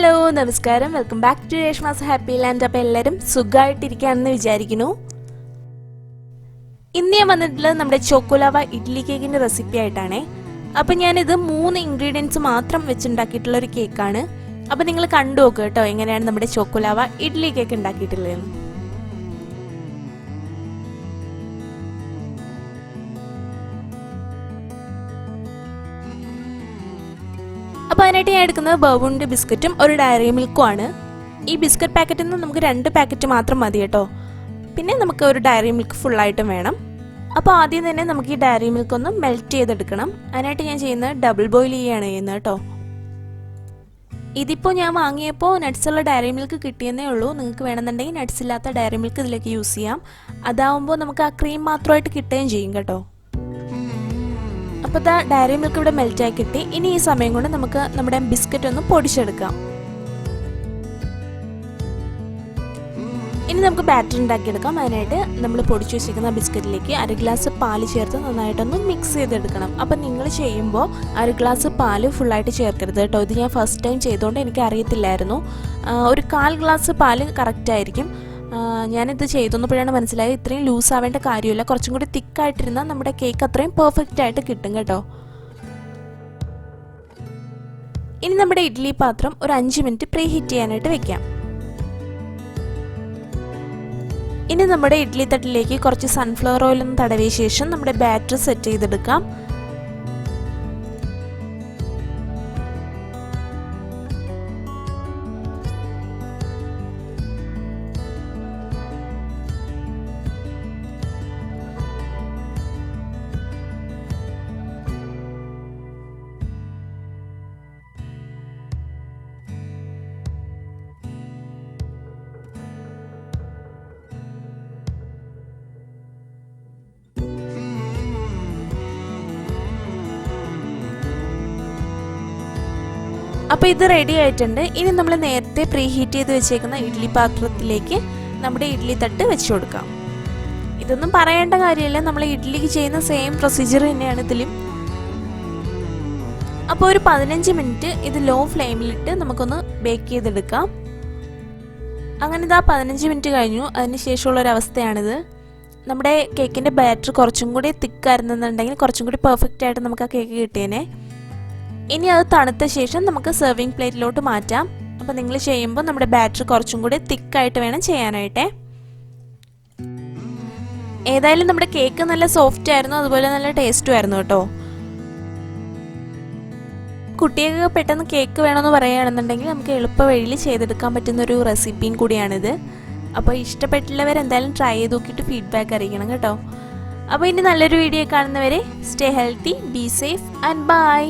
Hello നമസ്കാരം welcome back to Reshma's happy land. അപ്പോൾ എല്ലാവരും സുഖമായിട്ടിരിക്കുകയാണെന്ന് വിചാരിക്കുന്നു. ഇന്ന് ഞാൻ വന്നിട്ടുള്ളത് നമ്മുടെ ചോക്കോലാവ ഇഡ്ലി കേക്കിൻ്റെ റെസിപ്പി ആയിട്ടാണ്. അപ്പം ഞാനിത് 3 ഇൻഗ്രീഡിയൻസ് മാത്രം വെച്ചുണ്ടാക്കിയിട്ടുള്ള ഒരു കേക്കാണ്. അപ്പം നിങ്ങൾ കണ്ടു നോക്കുക കേട്ടോ എങ്ങനെയാണ് നമ്മുടെ ചോക്കോലാവ ഇഡ്ലി കേക്ക് ഉണ്ടാക്കിയിട്ടുള്ളത്. അപ്പോൾ അതിനായിട്ട് ഞാൻ എടുക്കുന്നത് ബർബണിൻ്റെ ബിസ്ക്കറ്റും ഒരു ഡയറി മിൽക്കും ആണ്. ഈ ബിസ്ക്കറ്റ് പാക്കറ്റിൽ നിന്ന് നമുക്ക് 2 പാക്കറ്റ് മാത്രം മതി കേട്ടോ. പിന്നെ നമുക്ക് ഒരു ഡയറി മിൽക്ക് ഫുള്ളായിട്ടും വേണം. അപ്പോൾ ആദ്യം തന്നെ നമുക്ക് ഈ ഡയറി മിൽക്ക് ഒന്ന് മെൽറ്റ് ചെയ്തെടുക്കണം. അതിനായിട്ട് ഞാൻ ചെയ്യുന്നത് ഡബിൾ ബോയിൽ ചെയ്യുകയാണ് ചെയ്യുന്നത് കേട്ടോ. ഇതിപ്പോൾ ഞാൻ വാങ്ങിയപ്പോൾ നട്ട്സുള്ള ഡയറി മിൽക്ക് കിട്ടിയെന്നേ ഉള്ളൂ. നിങ്ങൾക്ക് വേണമെന്നുണ്ടെങ്കിൽ നട്ട്സ് ഇല്ലാത്ത ഡയറി മിൽക്ക് ഇതിലേക്ക് യൂസ് ചെയ്യാം. അതാവുമ്പോൾ നമുക്ക് ആ ക്രീം മാത്രമായിട്ട് കിട്ടുകയും ചെയ്യും കേട്ടോ. അപ്പോൾ ഡയറി മിൽക്ക് ഇവിടെ മെൽറ്റായി കിട്ടി. ഇനി ഈ സമയം കൊണ്ട് നമുക്ക് നമ്മുടെ ബിസ്ക്കറ്റ് ഒന്ന് പൊടിച്ചെടുക്കാം. ഇനി നമുക്ക് ബാറ്റർ ഉണ്ടാക്കിയെടുക്കാം. അതിനായിട്ട് നമ്മൾ പൊടിച്ചു വെച്ചിരിക്കുന്ന ബിസ്ക്കറ്റിലേക്ക് 1 ഗ്ലാസ് പാല് ചേർത്ത് നന്നായിട്ടൊന്ന് മിക്സ് ചെയ്തെടുക്കണം. അപ്പം നിങ്ങൾ ചെയ്യുമ്പോൾ 1 ഗ്ലാസ് പാല് ഫുള്ളായിട്ട് ചേർക്കരുത് കേട്ടോ. ഇത് ഞാൻ ഫസ്റ്റ് ടൈം ചെയ്തുകൊണ്ട് എനിക്ക് അറിയത്തില്ലായിരുന്നു. ഒരു 1/4 ഗ്ലാസ് പാല് കറക്റ്റായിരിക്കും. ഞാനിത് ചെയ്തൊന്നപ്പോഴാണ് മനസ്സിലായത് ഇത്രയും ലൂസ് ആവേണ്ട കാര്യമില്ല. കുറച്ചും കൂടി തിക്കായിട്ടിരുന്നാൽ നമ്മുടെ കേക്ക് അത്രയും പെർഫെക്റ്റ് ആയിട്ട് കിട്ടും കേട്ടോ. ഇനി നമ്മുടെ ഇഡ്ഡലി പാത്രം ഒരു 5 മിനിറ്റ് പ്രീ ഹീറ്റ് ചെയ്യാനായിട്ട് വെക്കാം. ഇനി നമ്മുടെ ഇഡ്ഡലി തട്ടിലേക്ക് കുറച്ച് സൺഫ്ലവർ ഓയിൽ ഒന്ന് തടവിയ ശേഷം നമ്മുടെ ബാറ്റർ സെറ്റ് ചെയ്തെടുക്കാം. അപ്പോൾ ഇത് റെഡി ആയിട്ടുണ്ട്. ഇനി നമ്മൾ നേരത്തെ പ്രീ ഹീറ്റ് ചെയ്ത് വെച്ചേക്കുന്ന ഇഡ്ഡലി പാത്രത്തിലേക്ക് നമ്മുടെ ഇഡ്ഡലി തട്ട് വെച്ച് കൊടുക്കാം. ഇതൊന്നും പറയേണ്ട കാര്യമില്ല, നമ്മൾ ഇഡ്ഡലിക്ക് ചെയ്യുന്ന സെയിം പ്രൊസീജിയർ തന്നെയാണ് ഇതിലും. അപ്പോൾ ഒരു 15 മിനിറ്റ് ഇത് ലോ ഫ്ലെയിമിലിട്ട് നമുക്കൊന്ന് ബേക്ക് ചെയ്തെടുക്കാം. അങ്ങനെ ഇതാ 15 മിനിറ്റ് കഴിഞ്ഞു. അതിന് ശേഷമുള്ളൊരവസ്ഥയാണിത്. നമ്മുടെ കേക്കിൻ്റെ ബാറ്റർ കുറച്ചും കൂടി തിക്കായിരുന്നെന്നുണ്ടെങ്കിൽ കുറച്ചും കൂടി പെർഫെക്റ്റ് ആയിട്ട് നമുക്ക് ആ കേക്ക് കിട്ടിയേനെ. ഇനി അത് തണുത്ത ശേഷം നമുക്ക് സെർവിങ് പ്ലേറ്റിലോട്ട് മാറ്റാം. അപ്പോൾ നിങ്ങൾ ചെയ്യുമ്പോൾ നമ്മുടെ ബാറ്റർ കുറച്ചും കൂടി തിക്കായിട്ട് വേണം ചെയ്യാനായിട്ട്. ഏതായാലും നമ്മുടെ കേക്ക് നല്ല സോഫ്റ്റ് ആയിരുന്നു, അതുപോലെ നല്ല ടേസ്റ്റും ആയിരുന്നു കേട്ടോ. കുട്ടികൾക്ക് പെട്ടെന്ന് കേക്ക് വേണമെന്ന് പറയുകയാണെന്നുണ്ടെങ്കിൽ നമുക്ക് എളുപ്പ വഴിയിൽ ചെയ്തെടുക്കാൻ പറ്റുന്നൊരു റെസിപ്പിയും കൂടിയാണിത്. അപ്പോൾ ഇഷ്ടപ്പെട്ടുള്ളവർ എന്തായാലും ട്രൈ ചെയ്ത് നോക്കിയിട്ട് ഫീഡ്ബാക്ക് അറിയിക്കണം കേട്ടോ. അപ്പോൾ ഇനി നല്ലൊരു വീഡിയോ കാണുന്നവരെ stay healthy, be safe and by.